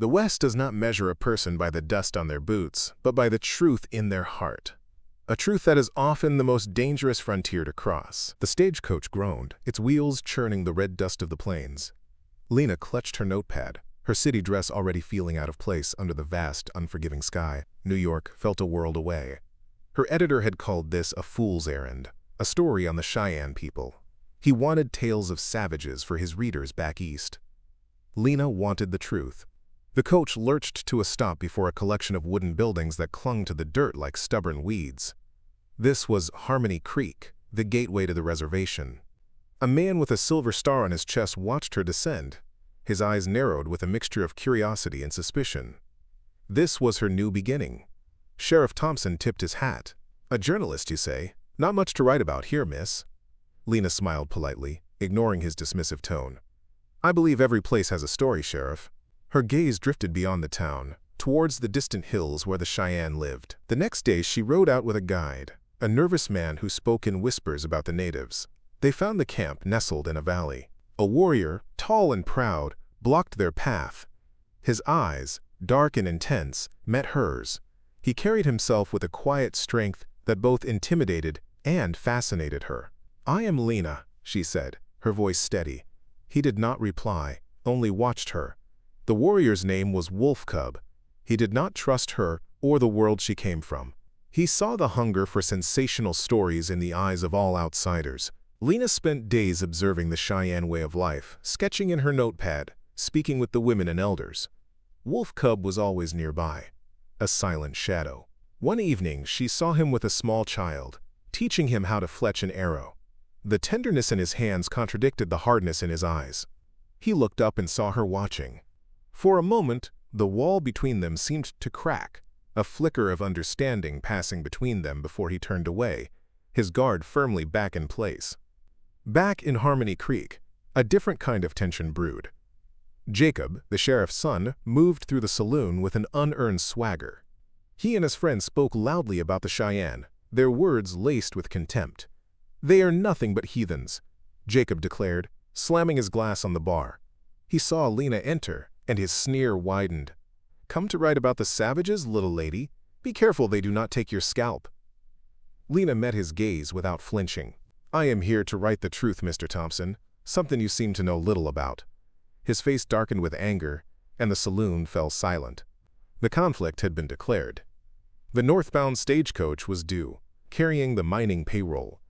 The West does not measure a person by the dust on their boots, but by the truth in their heart. A truth that is often the most dangerous frontier to cross. The stagecoach groaned, its wheels churning the red dust of the plains. Lena clutched her notepad, her city dress already feeling out of place under the vast, unforgiving sky. New York felt a world away. Her editor had called this a fool's errand, a story on the Cheyenne people. He wanted tales of savages for his readers back east. Lena wanted the truth. The coach lurched to a stop before a collection of wooden buildings that clung to the dirt like stubborn weeds. This was Harmony Creek, the gateway to the reservation. A man with a silver star on his chest watched her descend. His eyes narrowed with a mixture of curiosity and suspicion. This was her new beginning. Sheriff Thompson tipped his hat. "A journalist, you say? Not much to write about here, miss." Lena smiled politely, ignoring his dismissive tone. "I believe every place has a story, Sheriff." Her gaze drifted beyond the town, towards the distant hills where the Cheyenne lived. The next day she rode out with a guide, a nervous man who spoke in whispers about the natives. They found the camp nestled in a valley. A warrior, tall and proud, blocked their path. His eyes, dark and intense, met hers. He carried himself with a quiet strength that both intimidated and fascinated her. "I am Lena," she said, her voice steady. He did not reply, only watched her. The warrior's name was Wolf Cub. He did not trust her or the world she came from. He saw the hunger for sensational stories in the eyes of all outsiders. Lena spent days observing the Cheyenne way of life, sketching in her notepad, speaking with the women and elders. Wolf Cub was always nearby, a silent shadow. One evening she saw him with a small child, teaching him how to fletch an arrow. The tenderness in his hands contradicted the hardness in his eyes. He looked up and saw her watching. For a moment, the wall between them seemed to crack, a flicker of understanding passing between them before he turned away, his guard firmly back in place. Back in Harmony Creek, a different kind of tension brewed. Jacob, the sheriff's son, moved through the saloon with an unearned swagger. He and his friend spoke loudly about the Cheyenne, their words laced with contempt. "They are nothing but heathens," Jacob declared, slamming his glass on the bar. He saw Lena enter, and his sneer widened. "Come to write about the savages, little lady? Be careful they do not take your scalp." Lena met his gaze without flinching. "I am here to write the truth, Mr. Thompson, something you seem to know little about." His face darkened with anger, and the saloon fell silent. The conflict had been declared. The northbound stagecoach was due, carrying the mining payroll.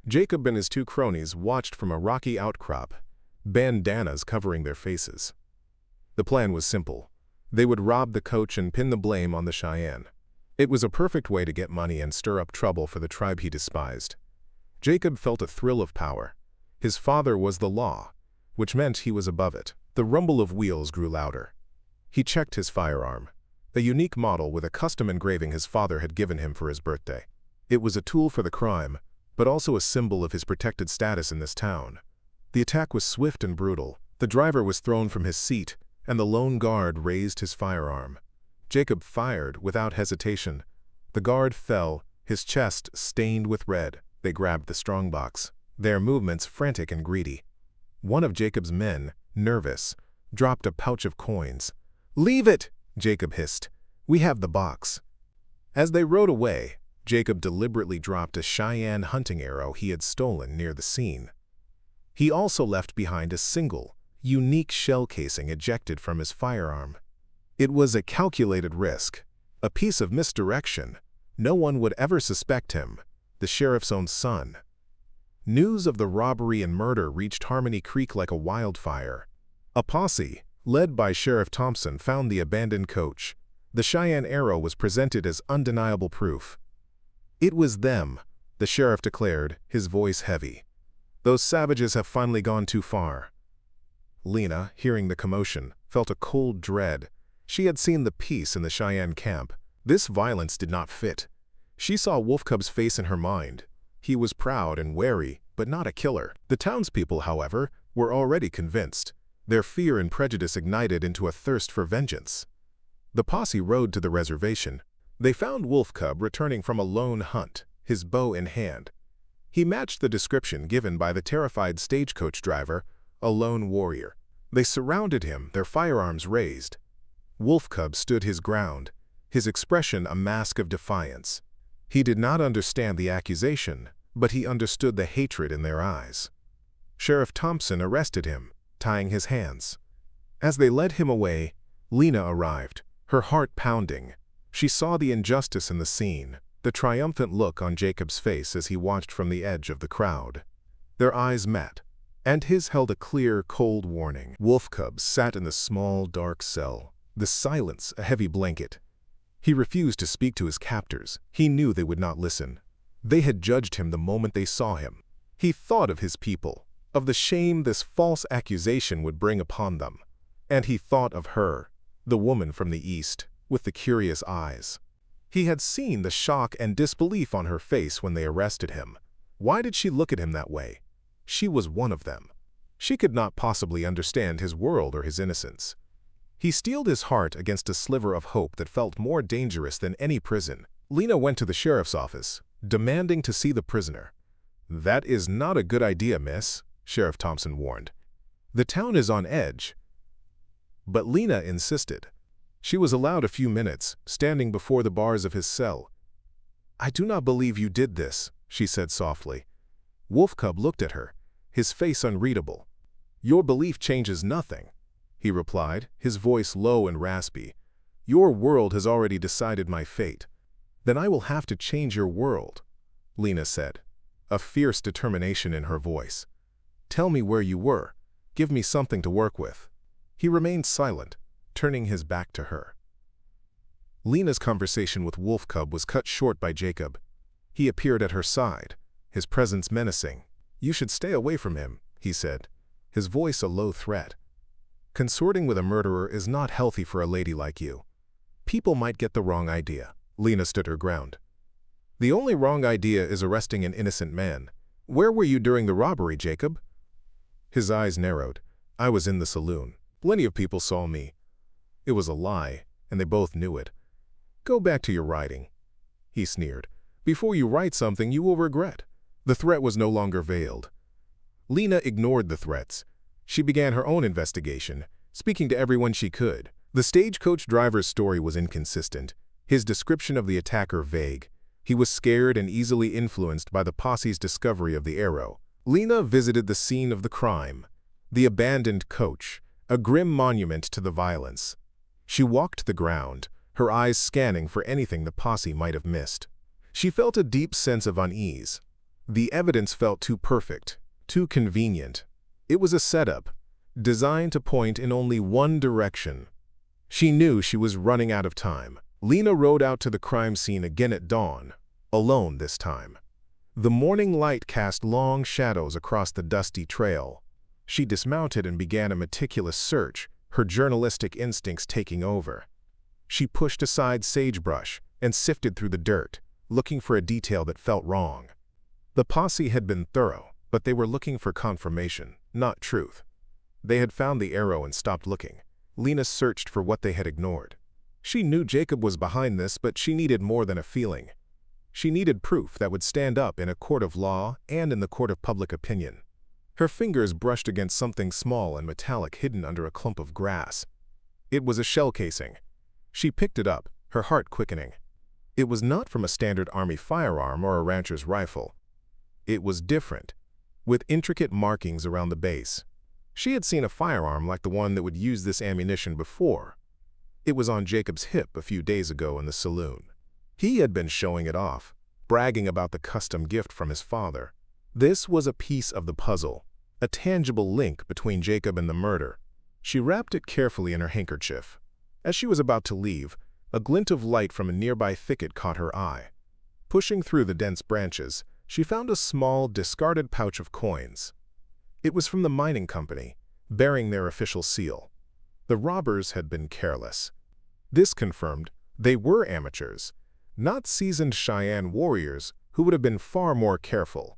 Jacob and his two cronies watched from a rocky outcrop, bandanas covering their faces. The plan was simple. They would rob the coach and pin the blame on the Cheyenne. It was a perfect way to get money and stir up trouble for the tribe he despised. Jacob felt a thrill of power. His father was the law, which meant he was above it. The rumble of wheels grew louder. He checked his firearm, a unique model with a custom engraving his father had given him for his birthday. It was a tool for the crime, but also a symbol of his protected status in this town. The attack was swift and brutal. The driver was thrown from his seat, and the lone guard raised his firearm. Jacob fired without hesitation. The guard fell, his chest stained with red. They grabbed the strongbox, their movements frantic and greedy. One of Jacob's men, nervous, dropped a pouch of coins. "Leave it!" Jacob hissed. "We have the box." As they rode away, Jacob deliberately dropped a Cheyenne hunting arrow he had stolen near the scene. He also left behind a single, unique shell casing ejected from his firearm. It was a calculated risk, a piece of misdirection. No one would ever suspect him, the sheriff's own son. News of the robbery and murder reached Harmony Creek like a wildfire. A posse, led by Sheriff Thompson, found the abandoned coach. The Cheyenne arrow was presented as undeniable proof. "It was them," the sheriff declared, his voice heavy. "Those savages have finally gone too far." Lena, hearing the commotion, felt a cold dread. She had seen the peace in the Cheyenne camp. This violence did not fit. She saw Wolf Cub's face in her mind. He was proud and wary, but not a killer. The townspeople, however, were already convinced. Their fear and prejudice ignited into a thirst for vengeance. The posse rode to the reservation. They found Wolf Cub returning from a lone hunt, his bow in hand. He matched the description given by the terrified stagecoach driver, a lone warrior. They surrounded him, their firearms raised. Wolf Cub stood his ground, his expression a mask of defiance. He did not understand the accusation, but he understood the hatred in their eyes. Sheriff Thompson arrested him, tying his hands. As they led him away, Lena arrived, her heart pounding. She saw the injustice in the scene, the triumphant look on Jacob's face as he watched from the edge of the crowd. Their eyes met, and his held a clear, cold warning. Wolf Cub sat in the small, dark cell, the silence a heavy blanket. He refused to speak to his captors. He knew they would not listen. They had judged him the moment they saw him. He thought of his people, of the shame this false accusation would bring upon them. And he thought of her, the woman from the East, with the curious eyes. He had seen the shock and disbelief on her face when they arrested him. Why did she look at him that way? She was one of them. She could not possibly understand his world or his innocence. He steeled his heart against a sliver of hope that felt more dangerous than any prison. Lena went to the sheriff's office, demanding to see the prisoner. "That is not a good idea, miss," Sheriff Thompson warned. "The town is on edge." But Lena insisted. She was allowed a few minutes, standing before the bars of his cell. "I do not believe you did this," she said softly. Wolf Cub looked at her, his face unreadable. "Your belief changes nothing," he replied, his voice low and raspy. "Your world has already decided my fate." "Then I will have to change your world," Lena said, a fierce determination in her voice. "Tell me where you were. Give me something to work with." He remained silent, turning his back to her. Lena's conversation with Wolf Cub was cut short by Jacob. He appeared at her side, his presence menacing. "You should stay away from him," he said, his voice a low threat. "Consorting with a murderer is not healthy for a lady like you. People might get the wrong idea." Lena stood her ground. "The only wrong idea is arresting an innocent man. Where were you during the robbery, Jacob?" His eyes narrowed. "I was in the saloon. Plenty of people saw me." It was a lie, and they both knew it. "Go back to your writing," he sneered. "Before you write something you will regret." The threat was no longer veiled. Lena ignored the threats. She began her own investigation, speaking to everyone she could. The stagecoach driver's story was inconsistent, his description of the attacker vague. He was scared and easily influenced by the posse's discovery of the arrow. Lena visited the scene of the crime, the abandoned coach, a grim monument to the violence. She walked the ground, her eyes scanning for anything the posse might have missed. She felt a deep sense of unease. The evidence felt too perfect, too convenient. It was a setup, designed to point in only one direction. She knew she was running out of time. Lena rode out to the crime scene again at dawn, alone this time. The morning light cast long shadows across the dusty trail. She dismounted and began a meticulous search, her journalistic instincts taking over. She pushed aside sagebrush and sifted through the dirt, looking for a detail that felt wrong. The posse had been thorough, but they were looking for confirmation, not truth. They had found the arrow and stopped looking. Lena searched for what they had ignored. She knew Jacob was behind this, but she needed more than a feeling. She needed proof that would stand up in a court of law and in the court of public opinion. Her fingers brushed against something small and metallic hidden under a clump of grass. It was a shell casing. She picked it up, her heart quickening. It was not from a standard army firearm or a rancher's rifle. It was different, with intricate markings around the base. She had seen a firearm like the one that would use this ammunition before. It was on Jacob's hip a few days ago in the saloon. He had been showing it off, bragging about the custom gift from his father. This was a piece of the puzzle, a tangible link between Jacob and the murder. She wrapped it carefully in her handkerchief. As she was about to leave, a glint of light from a nearby thicket caught her eye. Pushing through the dense branches, she found a small, discarded pouch of coins. It was from the mining company, bearing their official seal. The robbers had been careless. This confirmed they were amateurs, not seasoned Cheyenne warriors who would have been far more careful.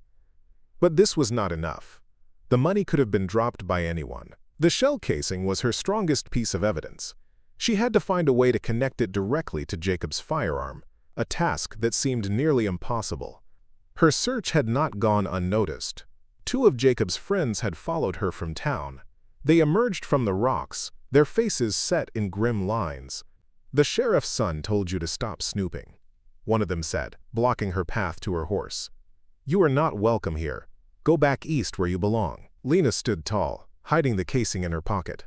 But this was not enough. The money could have been dropped by anyone. The shell casing was her strongest piece of evidence. She had to find a way to connect it directly to Jacob's firearm, a task that seemed nearly impossible. Her search had not gone unnoticed. Two of Jacob's friends had followed her from town. They emerged from the rocks, their faces set in grim lines. "The sheriff's son told you to stop snooping," one of them said, blocking her path to her horse. "You are not welcome here. Go back east where you belong." Lena stood tall, hiding the casing in her pocket.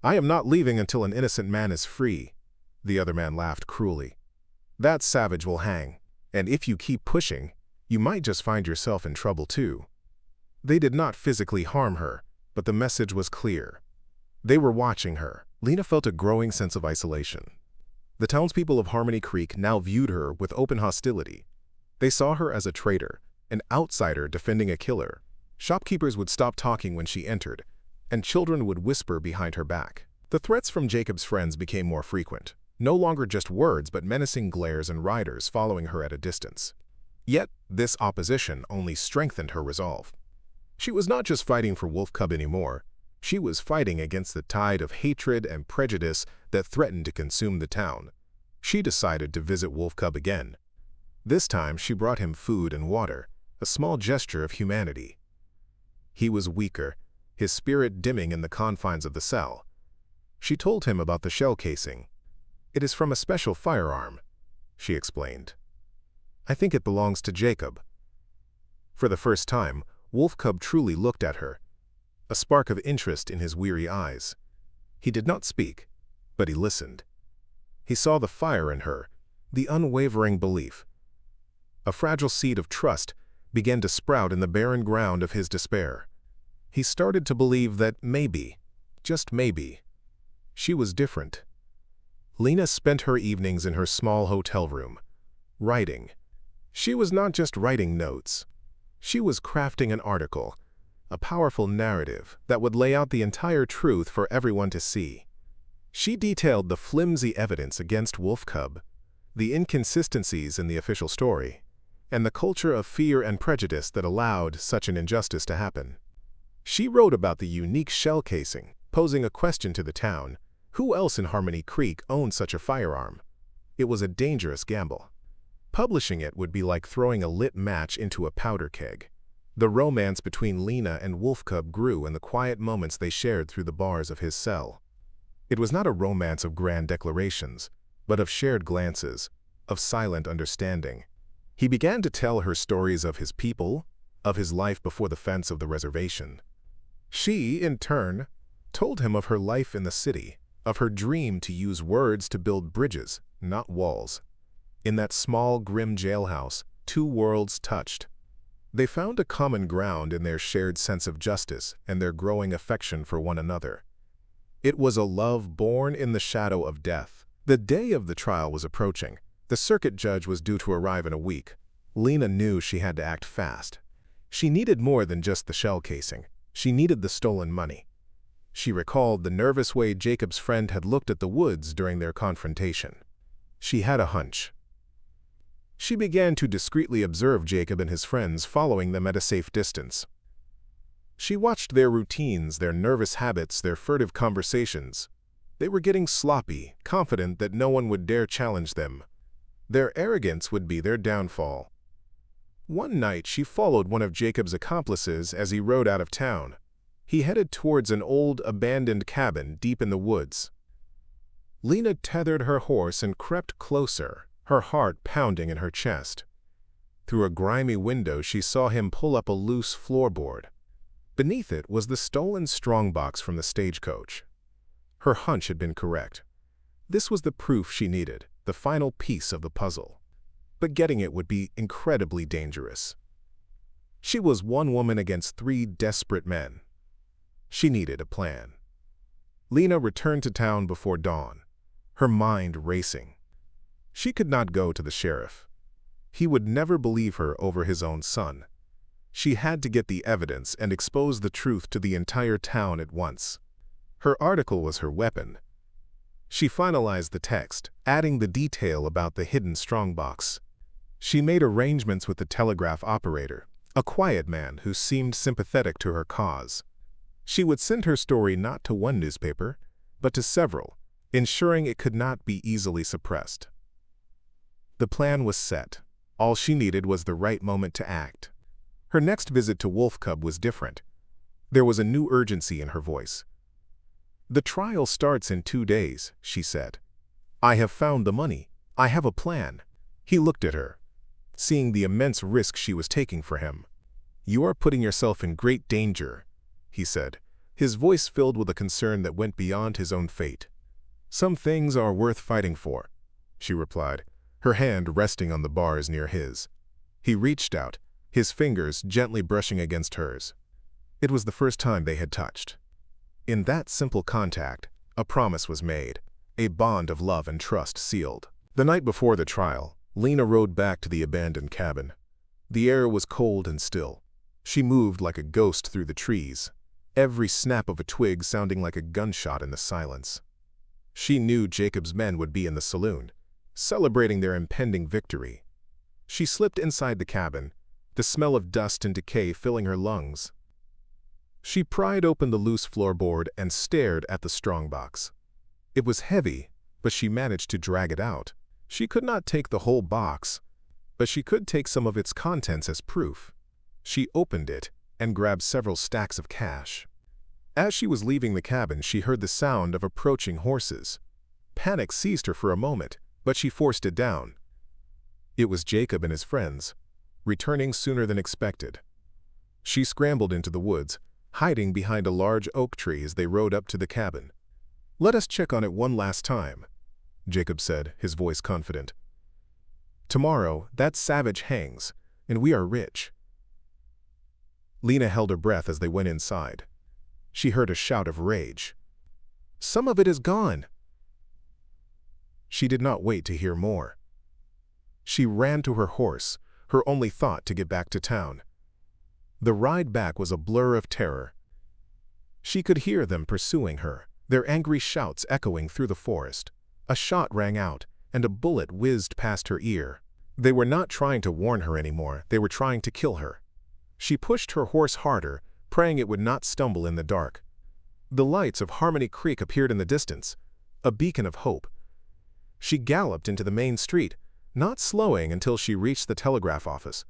"I am not leaving until an innocent man is free." The other man laughed cruelly. "That savage will hang, and if you keep pushing, you might just find yourself in trouble too." They did not physically harm her, but the message was clear. They were watching her. Lena felt a growing sense of isolation. The townspeople of Harmony Creek now viewed her with open hostility. They saw her as a traitor, an outsider defending a killer. Shopkeepers would stop talking when she entered, and children would whisper behind her back. The threats from Jacob's friends became more frequent, no longer just words but menacing glares and riders following her at a distance. Yet, this opposition only strengthened her resolve. She was not just fighting for Wolf Cub anymore. She was fighting against the tide of hatred and prejudice that threatened to consume the town. She decided to visit Wolf Cub again. This time, she brought him food and water, a small gesture of humanity. He was weaker, his spirit dimming in the confines of the cell. She told him about the shell casing. "It is from a special firearm," she explained. "I think it belongs to Jacob." For the first time, Wolf Cub truly looked at her, a spark of interest in his weary eyes. He did not speak, but he listened. He saw the fire in her, the unwavering belief. A fragile seed of trust began to sprout in the barren ground of his despair. He started to believe that maybe, just maybe, she was different. Lena spent her evenings in her small hotel room, writing. She was not just writing notes. She was crafting an article, a powerful narrative that would lay out the entire truth for everyone to see. She detailed the flimsy evidence against Wolf Cub, the inconsistencies in the official story, and the culture of fear and prejudice that allowed such an injustice to happen. She wrote about the unique shell casing, posing a question to the town: who else in Harmony Creek owned such a firearm? It was a dangerous gamble. Publishing it would be like throwing a lit match into a powder keg. The romance between Lena and Wolf Cub grew in the quiet moments they shared through the bars of his cell. It was not a romance of grand declarations, but of shared glances, of silent understanding. He began to tell her stories of his people, of his life before the fence of the reservation. She, in turn, told him of her life in the city, of her dream to use words to build bridges, not walls. In that small, grim jailhouse, two worlds touched. They found a common ground in their shared sense of justice and their growing affection for one another. It was a love born in the shadow of death. The day of the trial was approaching. The circuit judge was due to arrive in a week. Lena knew she had to act fast. She needed more than just the shell casing. She needed the stolen money. She recalled the nervous way Jacob's friend had looked at the woods during their confrontation. She had a hunch. She began to discreetly observe Jacob and his friends, following them at a safe distance. She watched their routines, their nervous habits, their furtive conversations. They were getting sloppy, confident that no one would dare challenge them. Their arrogance would be their downfall. One night, she followed one of Jacob's accomplices as he rode out of town. He headed towards an old, abandoned cabin deep in the woods. Lena tethered her horse and crept closer, her heart pounding in her chest. Through a grimy window, she saw him pull up a loose floorboard. Beneath it was the stolen strongbox from the stagecoach. Her hunch had been correct. This was the proof she needed, the final piece of the puzzle. But getting it would be incredibly dangerous. She was one woman against three desperate men. She needed a plan. Lena returned to town before dawn, her mind racing. She could not go to the sheriff. He would never believe her over his own son. She had to get the evidence and expose the truth to the entire town at once. Her article was her weapon. She finalized the text, adding the detail about the hidden strongbox. She made arrangements with the telegraph operator, a quiet man who seemed sympathetic to her cause. She would send her story not to one newspaper, but to several, ensuring it could not be easily suppressed. The plan was set. All she needed was the right moment to act. Her next visit to Wolf Cub was different. There was a new urgency in her voice. "The trial starts in 2 days," she said. "I have found the money. I have a plan." He looked at her, seeing the immense risk she was taking for him. "You are putting yourself in great danger," he said, his voice filled with a concern that went beyond his own fate. "Some things are worth fighting for," she replied, her hand resting on the bars near his. He reached out, his fingers gently brushing against hers. It was the first time they had touched. In that simple contact, a promise was made, a bond of love and trust sealed. The night before the trial, Lena rode back to the abandoned cabin. The air was cold and still. She moved like a ghost through the trees, every snap of a twig sounding like a gunshot in the silence. She knew Jacob's men would be in the saloon, celebrating their impending victory. She slipped inside the cabin, the smell of dust and decay filling her lungs. She pried open the loose floorboard and stared at the strongbox. It was heavy, but she managed to drag it out. She could not take the whole box, but she could take some of its contents as proof. She opened it and grabbed several stacks of cash. As she was leaving the cabin, she heard the sound of approaching horses. Panic seized her for a moment, but she forced it down. It was Jacob and his friends, returning sooner than expected. She scrambled into the woods, hiding behind a large oak tree as they rode up to the cabin. "Let us check on it one last time," Jacob said, his voice confident. "Tomorrow, that savage hangs, and we are rich." Lena held her breath as they went inside. She heard a shout of rage. "Some of it is gone." She did not wait to hear more. She ran to her horse, her only thought to get back to town. The ride back was a blur of terror. She could hear them pursuing her, their angry shouts echoing through the forest. A shot rang out, and a bullet whizzed past her ear. They were not trying to warn her anymore, they were trying to kill her. She pushed her horse harder, praying it would not stumble in the dark. The lights of Harmony Creek appeared in the distance, a beacon of hope. She galloped into the main street, not slowing until she reached the telegraph office.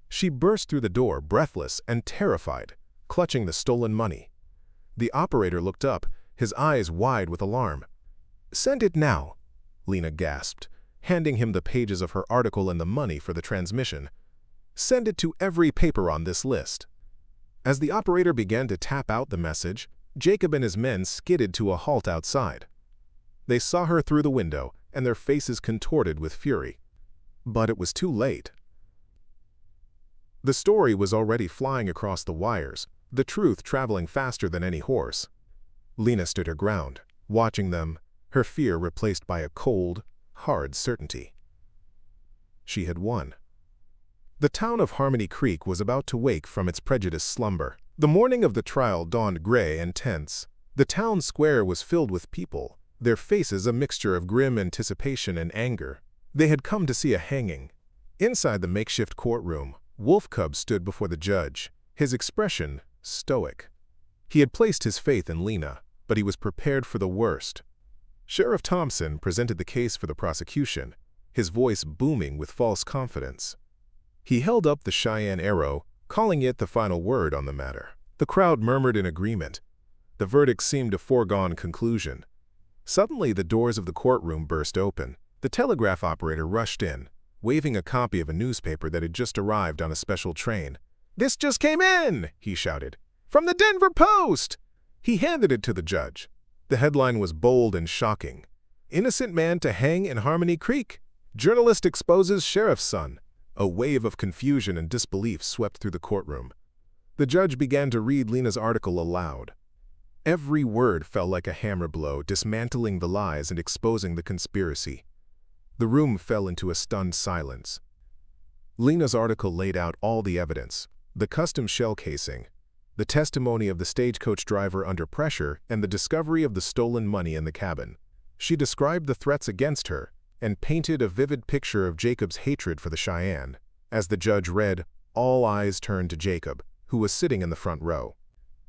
She burst through the door, breathless and terrified, clutching the stolen money. The operator looked up, his eyes wide with alarm. "Send it now," Lena gasped, handing him the pages of her article and the money for the transmission. "Send it to every paper on this list." As the operator began to tap out the message, Jacob and his men skidded to a halt outside. They saw her through the window, and their faces contorted with fury. But it was too late. The story was already flying across the wires, the truth traveling faster than any horse. Lena stood her ground, watching them, her fear replaced by a cold, hard certainty. She had won. The town of Harmony Creek was about to wake from its prejudiced slumber. The morning of the trial dawned gray and tense. The town square was filled with people, their faces a mixture of grim anticipation and anger. They had come to see a hanging. Inside the makeshift courtroom, Wolf Cub stood before the judge, his expression stoic. He had placed his faith in Lena, but he was prepared for the worst. Sheriff Thompson presented the case for the prosecution, his voice booming with false confidence. He held up the Cheyenne arrow, calling it the final word on the matter. The crowd murmured in agreement. The verdict seemed a foregone conclusion. Suddenly, the doors of the courtroom burst open. The telegraph operator rushed in, waving a copy of a newspaper that had just arrived on a special train. "This just came in," he shouted. "From the Denver Post!" He handed it to the judge. The headline was bold and shocking. "Innocent man to hang in Harmony Creek. Journalist exposes sheriff's son." A wave of confusion and disbelief swept through the courtroom. The judge began to read Lena's article aloud. Every word fell like a hammer blow, dismantling the lies and exposing the conspiracy. The room fell into a stunned silence. Lena's article laid out all the evidence: the custom shell casing, the testimony of the stagecoach driver under pressure, and the discovery of the stolen money in the cabin. She described the threats against her and painted a vivid picture of Jacob's hatred for the Cheyenne. As the judge read, all eyes turned to Jacob, who was sitting in the front row.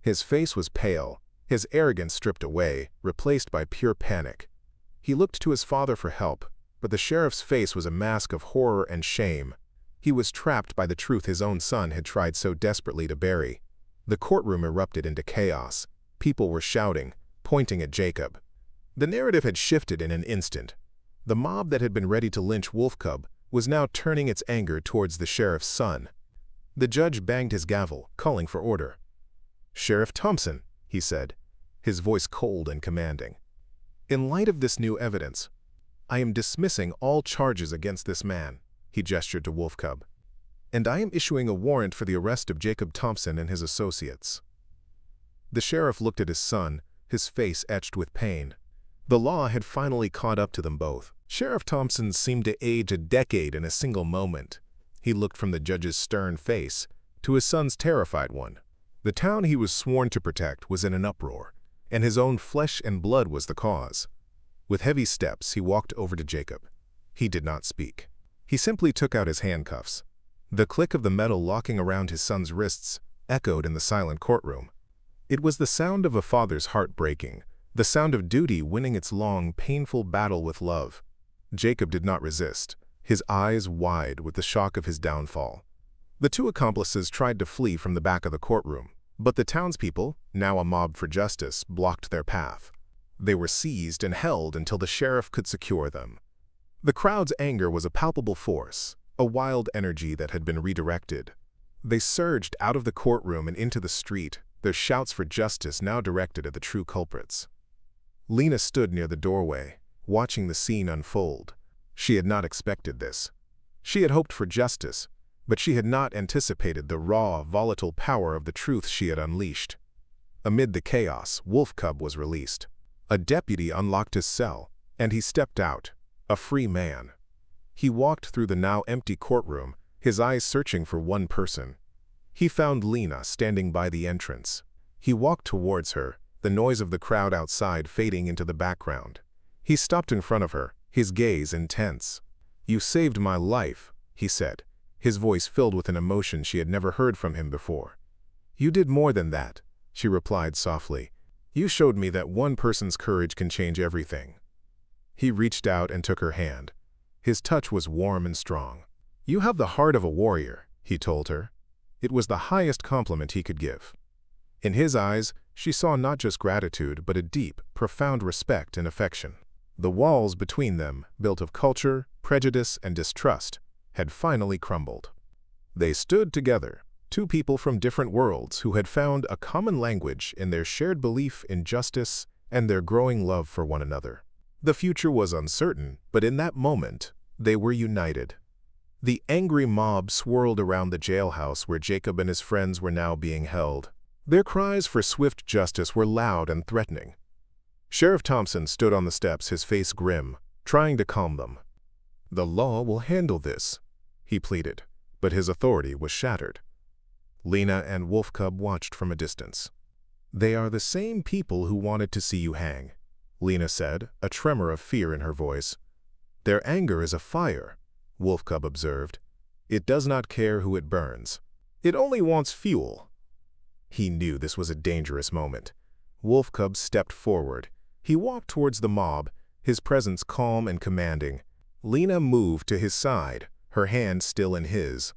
His face was pale, his arrogance stripped away, replaced by pure panic. He looked to his father for help, but the sheriff's face was a mask of horror and shame. He was trapped by the truth his own son had tried so desperately to bury. The courtroom erupted into chaos. People were shouting, pointing at Jacob. The narrative had shifted in an instant. The mob that had been ready to lynch Wolf Cub was now turning its anger towards the sheriff's son. The judge banged his gavel, calling for order. "Sheriff Thompson," he said, his voice cold and commanding. "In light of this new evidence, I am dismissing all charges against this man," he gestured to Wolf Cub, "and I am issuing a warrant for the arrest of Jacob Thompson and his associates." The sheriff looked at his son, his face etched with pain. The law had finally caught up to them both. Sheriff Thompson seemed to age a decade in a single moment. He looked from the judge's stern face to his son's terrified one. The town he was sworn to protect was in an uproar, and his own flesh and blood was the cause. With heavy steps, he walked over to Jacob. He did not speak. He simply took out his handcuffs. The click of the metal locking around his son's wrists echoed in the silent courtroom. It was the sound of a father's heart breaking, the sound of duty winning its long, painful battle with love. Jacob did not resist, his eyes wide with the shock of his downfall. The two accomplices tried to flee from the back of the courtroom, but the townspeople, now a mob for justice, blocked their path. They were seized and held until the sheriff could secure them. The crowd's anger was a palpable force, a wild energy that had been redirected. They surged out of the courtroom and into the street, their shouts for justice now directed at the true culprits. Lena stood near the doorway, watching the scene unfold. She had not expected this. She had hoped for justice, but she had not anticipated the raw, volatile power of the truth she had unleashed. Amid the chaos, Wolf Cub was released. A deputy unlocked his cell, and he stepped out, a free man. He walked through the now empty courtroom, his eyes searching for one person. He found Lena standing by the entrance. He walked towards her, the noise of the crowd outside fading into the background. He stopped in front of her, his gaze intense. "You saved my life," he said, his voice filled with an emotion she had never heard from him before. "You did more than that," she replied softly. "You showed me that one person's courage can change everything." He reached out and took her hand. His touch was warm and strong. "You have the heart of a warrior," he told her. It was the highest compliment he could give. In his eyes, she saw not just gratitude, but a deep, profound respect and affection. The walls between them, built of culture, prejudice, and distrust, had finally crumbled. They stood together, two people from different worlds who had found a common language in their shared belief in justice and their growing love for one another. The future was uncertain, but in that moment, they were united. The angry mob swirled around the jailhouse where Jacob and his friends were now being held. Their cries for swift justice were loud and threatening. Sheriff Thompson stood on the steps, his face grim, trying to calm them. "The law will handle this," he pleaded, but his authority was shattered. Lena and Wolf Cub watched from a distance. "They are the same people who wanted to see you hang," Lena said, a tremor of fear in her voice. "Their anger is a fire," Wolf Cub observed. "It does not care who it burns. It only wants fuel." He knew this was a dangerous moment. Wolf Cub stepped forward. He walked towards the mob, his presence calm and commanding. Lena moved to his side, her hand still in his.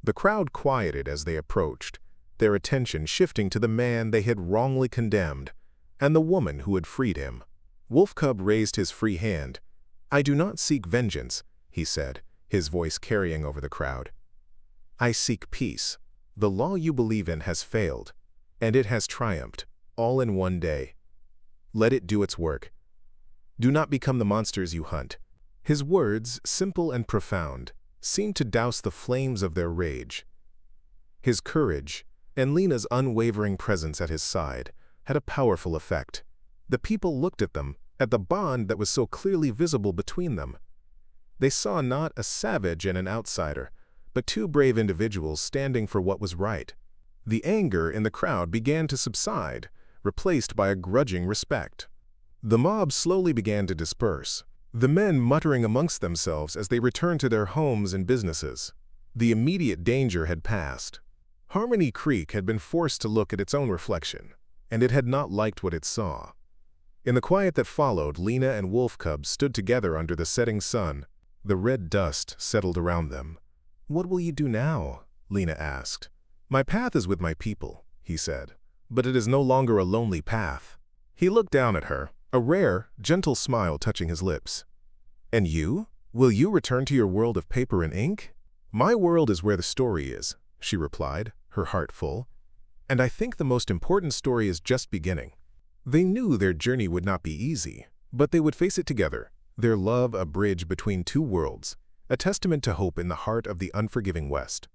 The crowd quieted as they approached, their attention shifting to the man they had wrongly condemned, and the woman who had freed him. Wolf Cub raised his free hand. "I do not seek vengeance," he said, his voice carrying over the crowd. "I seek peace. The law you believe in has failed, and it has triumphed, all in one day. Let it do its work. Do not become the monsters you hunt." His words, simple and profound, seemed to douse the flames of their rage. His courage, and Lena's unwavering presence at his side, had a powerful effect. The people looked at them, at the bond that was so clearly visible between them. They saw not a savage and an outsider, but two brave individuals standing for what was right. The anger in the crowd began to subside, replaced by a grudging respect. The mob slowly began to disperse, the men muttering amongst themselves as they returned to their homes and businesses. The immediate danger had passed. Harmony Creek had been forced to look at its own reflection, and it had not liked what it saw. In the quiet that followed, Lena and Wolf Cub stood together under the setting sun. The red dust settled around them. "What will you do now?" Lena asked. "My path is with my people," he said, "but it is no longer a lonely path." He looked down at her, a rare, gentle smile touching his lips. "And you? Will you return to your world of paper and ink?" "My world is where the story is," she replied, her heart full. "And I think the most important story is just beginning." They knew their journey would not be easy, but they would face it together, their love a bridge between two worlds, a testament to hope in the heart of the unforgiving West.